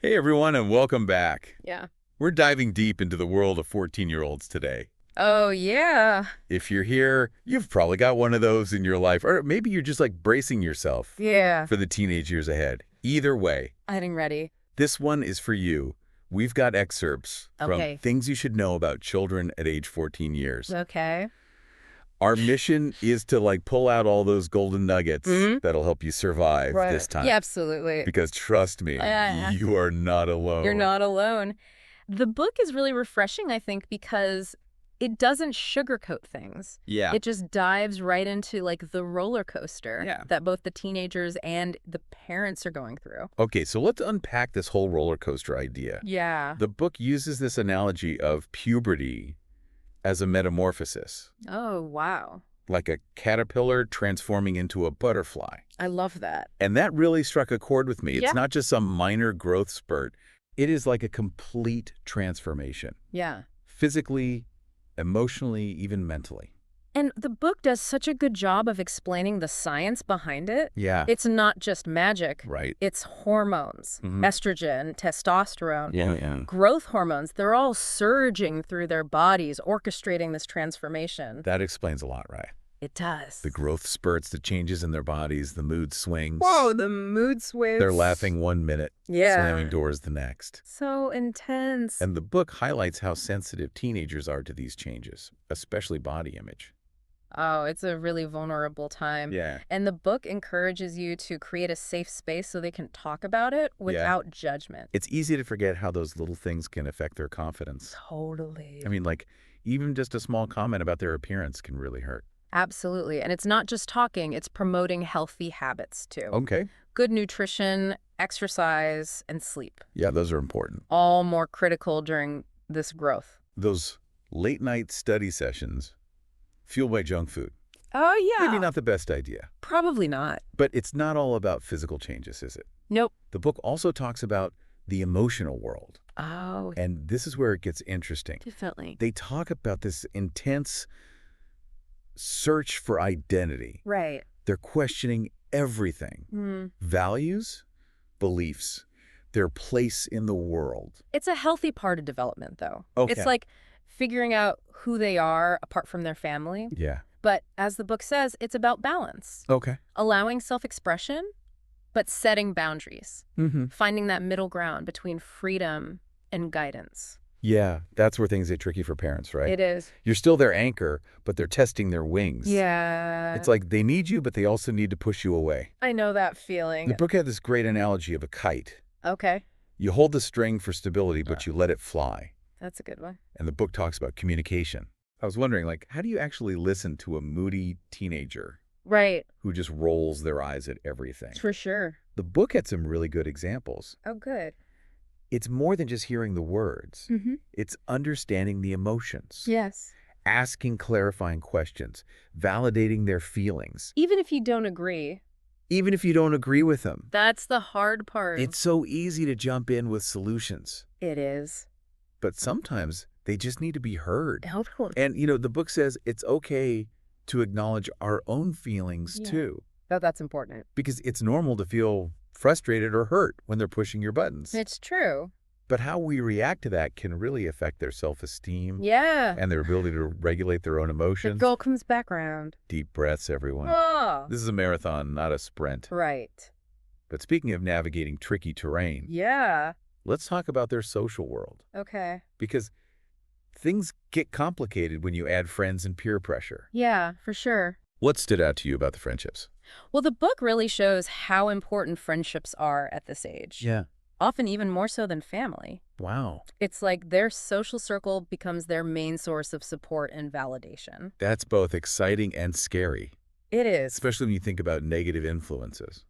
Hey everyone, and welcome back. Yeah. We're diving deep into the world of 14-year-olds today. Oh, yeah. If you're here, you've probably got one of those in your life, or maybe you're just like bracing yourself Yeah. for the teenage years ahead. Either way, Getting ready. this one is for you. We've got excerpts from Okay. things you should know about children at age 14 years. Okay. Our mission is to pull out all those golden nuggets Mhm. that'll help you survive this time. Yeah, absolutely. Because trust me, you are not alone. You're not alone. The book is really refreshing, I think, because it doesn't sugarcoat things. Yeah. It just dives right into the roller coaster that both the teenagers and the parents are going through. Okay, so let's unpack this whole roller coaster idea. Yeah. The book uses this analogy of puberty as a metamorphosis, Oh, wow. like a caterpillar transforming into a butterfly. I love that. And that really struck a chord with me. Yeah. It's not just some minor growth spurt. It is like a complete transformation, Yeah. physically, emotionally, even mentally. And the book does such a good job of explaining the science behind it. Yeah. It's not just magic. Right. It's hormones, Mhm. estrogen, testosterone, Yeah. growth hormones. They're all surging through their bodies, orchestrating this transformation. That explains a lot, right? It does. The growth spurts, the changes in their bodies, the mood swings. Whoa, the mood swings. They're laughing one minute, Yeah. slamming doors the next. So intense. And the book highlights how sensitive teenagers are to these changes, especially body image. Oh, it's a really vulnerable time. Yeah. And the book encourages you to create a safe space so they can talk about it without judgment. It's easy to forget how those little things can affect their confidence. Totally. I mean, even just a small comment about their appearance can really hurt. Absolutely. And it's not just talking, it's promoting healthy habits too. Okay. Good nutrition, exercise, and sleep. Yeah, those are important. All more critical during this growth. Those late-night study sessions fueled by junk food. Oh, yeah. Maybe not the best idea. Probably not. But it's not all about physical changes, is it? Nope. The book also talks about the emotional world. Oh, And this is where it gets interesting. definitely. They talk about this intense search for identity. Right. They're questioning everything. Values, beliefs, their place in the world. It's a healthy part of development, though. Okay. It's like figuring out who they are apart from their family. Yeah. But as the book says, it's about balance. Okay. Allowing self-expression, but setting boundaries. Mm-hmm. Finding that middle ground between freedom and guidance. Yeah, that's where things get tricky for parents, right? It is. You're still their anchor, but they're testing their wings. Yeah. It's like they need you, but they also need to push you away. I know that feeling. The book had this great analogy of a kite. Okay. You hold the string for stability, but you let it fly. That's a good one. And the book talks about communication. I was wondering, how do you actually listen to a moody teenager Right. who just rolls their eyes at everything? For sure. The book had some really good examples. Oh, good. It's more than just hearing the words. Mm-hmm. It's understanding the emotions, Yes. asking clarifying questions, validating their feelings, Even if you don't agree, even if you don't agree with them. that's the hard part. It's so easy to jump in with solutions, It is. but sometimes they just need to be heard. Helpful. And, the book says it's okay to acknowledge our own feelings Yeah. too, That's important. because it's normal to feel frustrated or hurt when they're pushing your buttons. It's true. But how we react to that can really affect their self-esteem Yeah. and their ability to regulate their own The emotions. girl comes back around. Deep breaths, everyone. Oh. This is a marathon, not a sprint. Right. But speaking of navigating tricky terrain, Yeah. let's talk about their social world. Okay. Because things get complicated when you add friends and peer pressure. Yeah, for sure. What stood out to you about the friendships? Well, the book really shows how important friendships are at this age. Yeah. Often even more so than family. Wow. It's like their social circle becomes their main source of support and validation. That's both exciting and scary, It is. especially when you think about negative influences.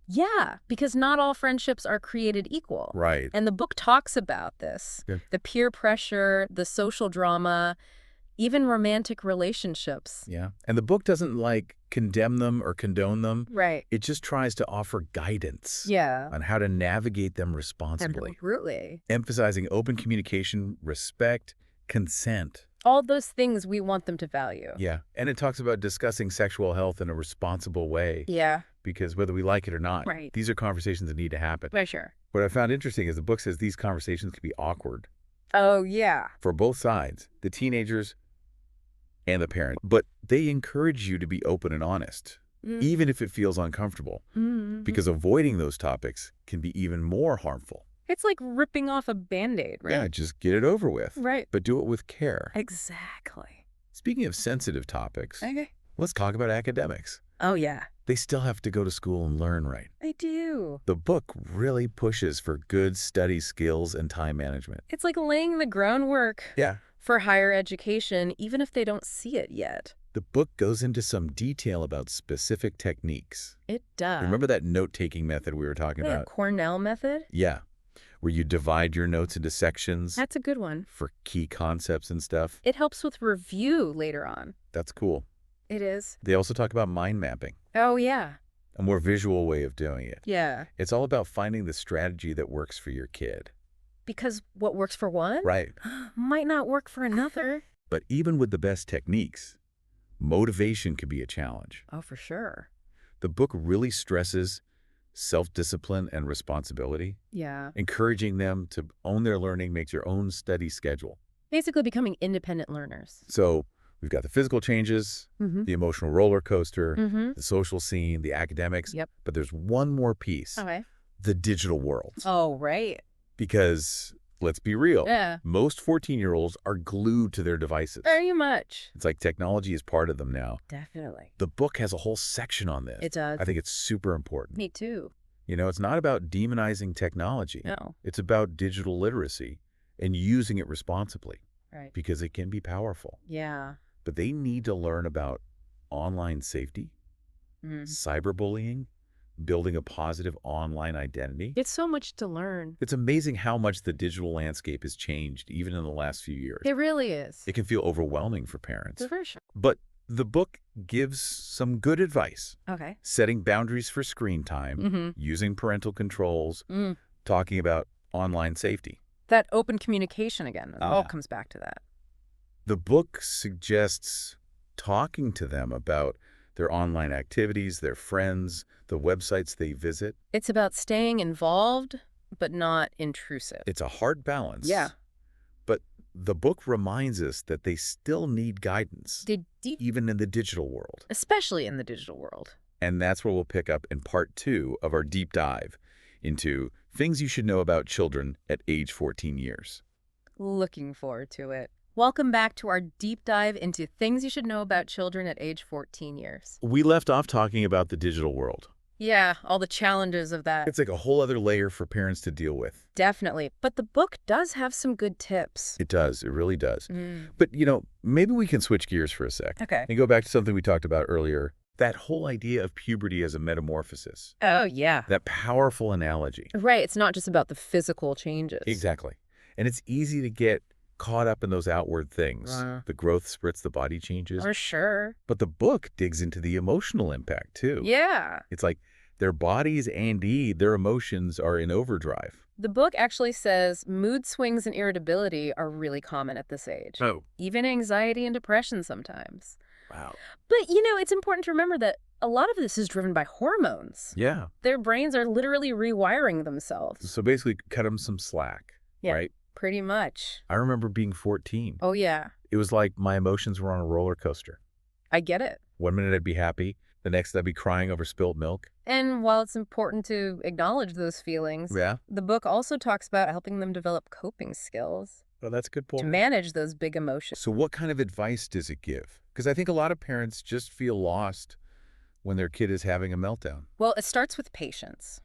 Yeah, because not all friendships are created equal. Right. And the book talks about this. Good. The peer pressure, the social drama, even romantic relationships. Yeah. And the book doesn't condemn them or condone them. Right. It just tries to offer guidance Yeah. on how to navigate them responsibly, Absolutely. emphasizing open communication, respect, consent, All those things we want them to value. Yeah. And it talks about discussing sexual health in a responsible way Yeah. because whether we like it or not, Right. these are conversations that need to happen. For sure. What I found interesting is the book says these conversations can be awkward Oh, yeah. for both sides, the teenagers and the parent, but they encourage you to be open and honest, even if it feels uncomfortable, because avoiding those topics can be even more harmful. It's like ripping off a Band-Aid, right? Yeah, just get it over with. Right. But do it with care. Exactly. Speaking of sensitive topics, Okay. let's talk about academics. Oh, yeah. They still have to go to school and learn right. They do. The book really pushes for good study skills and time management. It's like laying the groundwork Yeah. for higher education, even if they don't see it yet. The book goes into some detail about specific techniques. It does. Remember that note-taking method we were talking The about? Cornell method? Yeah. Where you divide your notes into sections That's a good one. for key concepts and stuff. It helps with review later on. That's cool. It is. They also talk about mind mapping, Oh, yeah. a more visual way of doing it. Yeah. It's all about finding the strategy that works for your kid. Because what works for one Right. might not work for another. But even with the best techniques, motivation can be a challenge. Oh, for sure. The book really stresses self-discipline and responsibility, Yeah. encouraging them to own their learning, make their own study schedule. Basically becoming independent learners. So we've got the physical changes, Mm-hmm. the emotional roller coaster, Mm-hmm. the social scene, the academics. Yep. But there's one more piece, Okay. the digital world. Oh, right. Because let's be real, Yeah. most 14-year-olds are glued to their devices. Very much. It's like technology is part of them now. Definitely. The book has a whole section on this. It does. I think it's super important. Me too. You know, it's not about demonizing technology. No. It's about digital literacy and using it responsibly Right. because it can be powerful. Yeah. But they need to learn about online safety, Mm. cyberbullying, building a positive online identity. It's so much to learn. It's amazing how much the digital landscape has changed even in the last few years. It really is. It can feel overwhelming for parents. For sure. But the book gives some good advice. Okay. Setting boundaries for screen time, Mm-hmm. using parental controls, Mm. talking about online safety. That open communication again. It all Yeah. comes back to that. The book suggests talking to them about their online activities, their friends, the websites they visit. It's about staying involved, but not intrusive. It's a hard balance. Yeah. But the book reminds us that they still need guidance, even in the digital world. Especially in the digital world. And that's where we'll pick up in part 2 of our deep dive into things you should know about children at age 14 years. Looking forward to it. Welcome back to our deep dive into things you should know about children at age 14 years. We left off talking about the digital world. Yeah, all the challenges of that. It's like a whole other layer for parents to deal with. Definitely. But the book does have some good tips. It does. It really does. Mm. But, you know, maybe we can switch gears for a sec Okay. and go back to something we talked about earlier, that whole idea of puberty as a metamorphosis, Oh, yeah. that powerful analogy. Right. It's not just about the physical changes. Exactly. And it's easy to get caught up in those outward things. The growth spurts, the body changes. For sure. But the book digs into the emotional impact, too. Yeah. It's like their bodies and their emotions are in overdrive. The book actually says mood swings and irritability are really common at this age. Oh. Even anxiety and depression sometimes. Wow. But, you know, it's important to remember that a lot of this is driven by hormones. Yeah. Their brains are literally rewiring themselves. So basically, cut them some slack, Yeah. right? Pretty much. I remember being 14. Oh, yeah. It was like my emotions were on a roller coaster. I get it. One minute I'd be happy, the next I'd be crying over spilt milk. And while it's important to acknowledge those feelings, Yeah. the book also talks about helping them develop coping skills Well, that's a good to point. manage those big emotions. So what kind of advice does it give? Because I think a lot of parents just feel lost when their kid is having a meltdown. Well, it starts with patience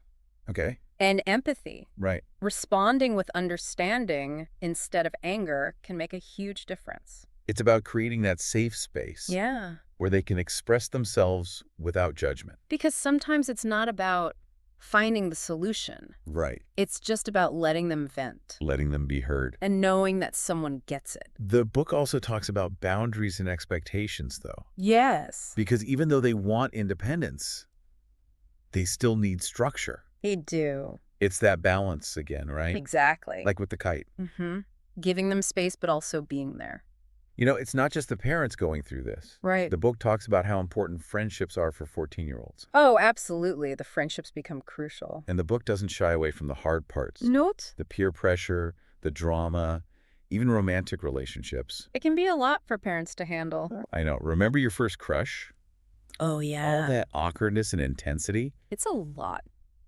Okay. and empathy. Right. Responding with understanding instead of anger can make a huge difference. It's about creating that safe space Yeah. where they can express themselves without judgment. Because sometimes it's not about finding the solution. Right. It's just about letting them vent Letting them be heard. and knowing that someone gets it. The book also talks about boundaries and expectations, though. Yes. Because even though they want independence, they still need structure. They do. It's that balance again, right? Exactly. Like with the kite. Giving them space, but also being there. It's not just the parents going through this. Right. The book talks about how important friendships are for 14-year-olds. Oh, absolutely. The friendships become crucial. And the book doesn't shy away from the hard parts. Note? The peer pressure, the drama, even romantic relationships. It can be a lot for parents to handle. I know. Remember your first crush? Oh, yeah. All that awkwardness and intensity? It's a lot.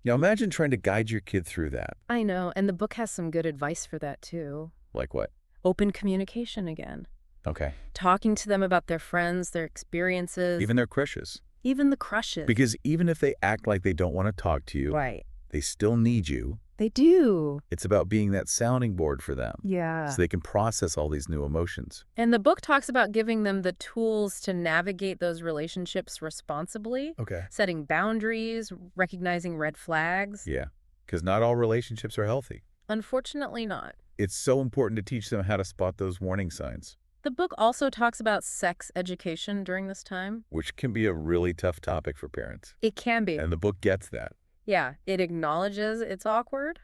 Now imagine trying to guide your kid through that. I know, and the book has some good advice for that, too. Like what? Open communication again. Okay. Talking to them about their friends, their experiences. Even their crushes. Even the crushes. Because even if they act like they don't want to talk to you, Right. they still need you. They do. It's about being that sounding board for them. Yeah. So they can process all these new emotions. And the book talks about giving them the tools to navigate those relationships responsibly. Okay. Setting boundaries, recognizing red flags. Yeah. Because not all relationships are healthy. Unfortunately not. It's so important to teach them how to spot those warning signs. The book also talks about sex education during this time. Which can be a really tough topic for parents. It can be. And the book gets that. Yeah, it acknowledges it's awkward.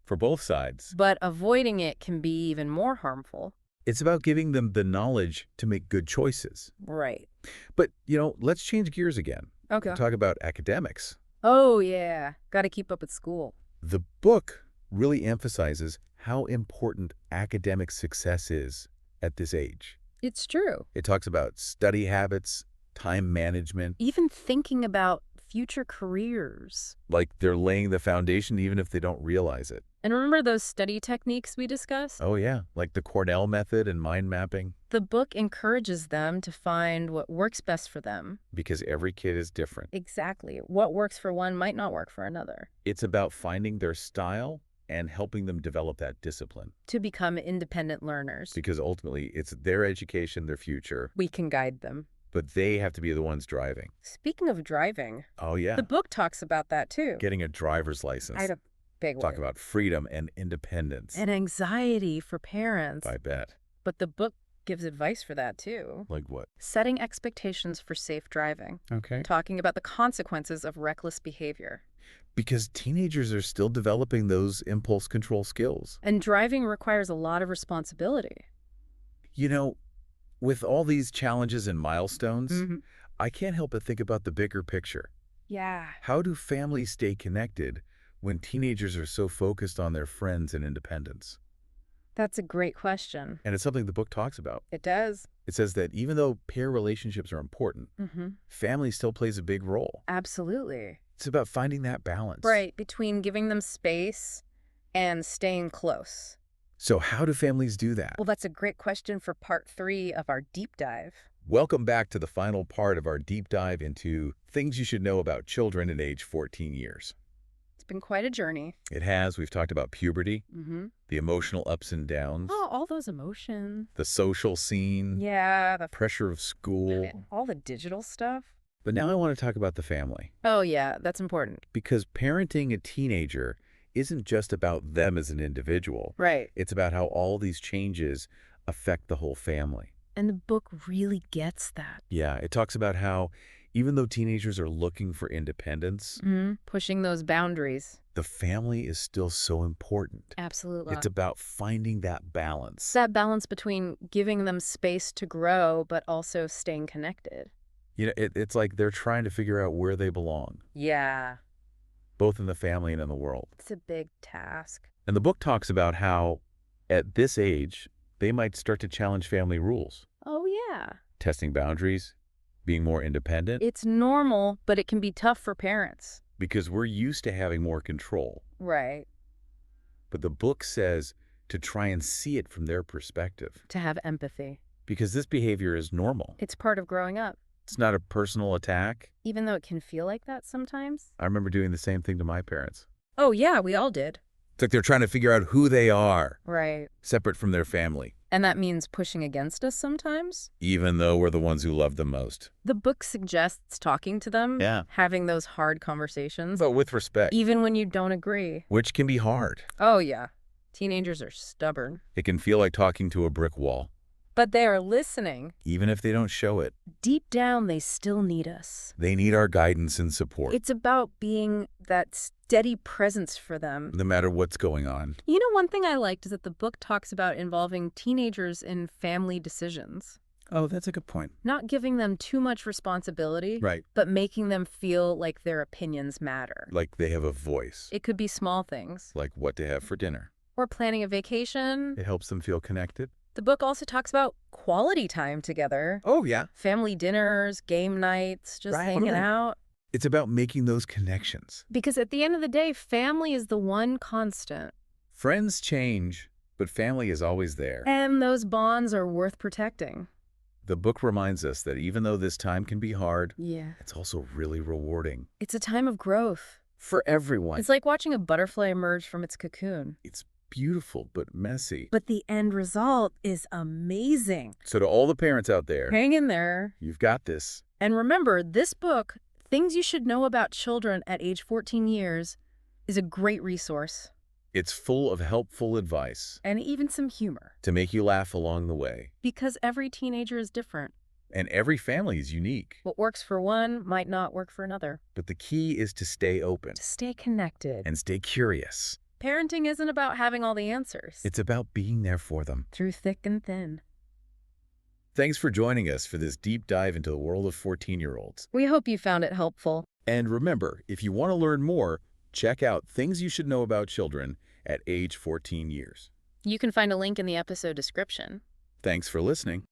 For both sides. But avoiding it can be even more harmful. It's about giving them the knowledge to make good choices. Right. But, let's change gears again. Okay. Talk about academics. Oh, yeah. Got to keep up with school. The book really emphasizes how important academic success is at this age. It's true. It talks about study habits, time management. Even thinking about future careers. Like they're laying the foundation even if they don't realize it. And remember those study techniques we discussed? Oh yeah, like the Cornell method and mind mapping. The book encourages them to find what works best for them. Because every kid is different. Exactly. What works for one might not work for another. It's about finding their style and helping them develop that discipline. To become independent learners. Because ultimately, it's their education, their future. We can guide them. But they have to be the ones driving. Speaking of driving. Oh, yeah. The book talks about that, too. Getting a driver's license. I had a big one. Talk about freedom and independence. And anxiety for parents. I bet. But the book gives advice for that, too. Like what? Setting expectations for safe driving. Okay. Talking about the consequences of reckless behavior. Because teenagers are still developing those impulse control skills. And driving requires a lot of responsibility. With all these challenges and milestones, I can't help but think about the bigger picture. Yeah. How do families stay connected when teenagers are so focused on their friends and independence? That's a great question. And it's something the book talks about. It does. It says that even though pair relationships are important, family still plays a big role. Absolutely. It's about finding that balance. Right, between giving them space and staying close. So how do families do that? Well, that's a great question for part 3 of our deep dive. Welcome back to the final part of our deep dive into things you should know about children at age 14 years. It's been quite a journey. It has. We've talked about puberty, the emotional ups and downs. Oh, all those emotions. The social scene. Yeah, the pressure of school. All the digital stuff. But now I want to talk about the family. Oh, yeah, that's important. Because parenting a teenager isn't just about them as an individual. Right. It's about how all these changes affect the whole family. And the book really gets that. Yeah, it talks about how even though teenagers are looking for independence, pushing those boundaries, the family is still so important. Absolutely. It's about finding that balance. That balance between giving them space to grow, but also staying connected. It's like they're trying to figure out where they belong. Yeah. Both in the family and in the world. It's a big task. And the book talks about how, at this age, they might start to challenge family rules. Oh, yeah. Testing boundaries, being more independent. It's normal, but it can be tough for parents. Because we're used to having more control. Right. But the book says to try and see it from their perspective. To have empathy. Because this behavior is normal. It's part of growing up. It's not a personal attack. Even though it can feel like that sometimes. I remember doing the same thing to my parents. Oh, yeah, we all did. It's like they're trying to figure out who they are. Right. Separate from their family. And that means pushing against us sometimes. Even though we're the ones who love them most. The book suggests talking to them. Yeah. Having those hard conversations. But with respect. Even when you don't agree. Which can be hard. Oh, yeah. Teenagers are stubborn. It can feel like talking to a brick wall. But they are listening. Even if they don't show it. Deep down, they still need us. They need our guidance and support. It's about being that steady presence for them. No matter what's going on. You know, one thing I liked is that the book talks about involving teenagers in family decisions. Oh, that's a good point. Not giving them too much responsibility, Right. but making them feel like their opinions matter. Like they have a voice. It could be small things. Like what to have for dinner. Or planning a vacation. It helps them feel connected. The book also talks about quality time together. Oh, yeah. Family dinners, game nights, just hanging out. It's about making those connections. Because at the end of the day, family is the one constant. Friends change, but family is always there. And those bonds are worth protecting. The book reminds us that even though this time can be hard, Yeah. it's also really rewarding. It's a time of growth. For everyone. It's like watching a butterfly emerge from its cocoon. It's beautiful, but messy. But the end result is amazing. So to all the parents out there, Hang in there. you've got this. And remember, this book, Things You Should Know About Children at Age 14 Years, is a great resource. It's full of helpful advice And even some humor. to make you laugh along the way. Because every teenager is different. And every family is unique. What works for one might not work for another. But the key is to stay open To stay connected. and stay curious. Parenting isn't about having all the answers. It's about being there for them. Through thick and thin. Thanks for joining us for this deep dive into the world of 14-year-olds. We hope you found it helpful. And remember, if you want to learn more, check out Things You Should Know About Children at age 14 years. You can find a link in the episode description. Thanks for listening.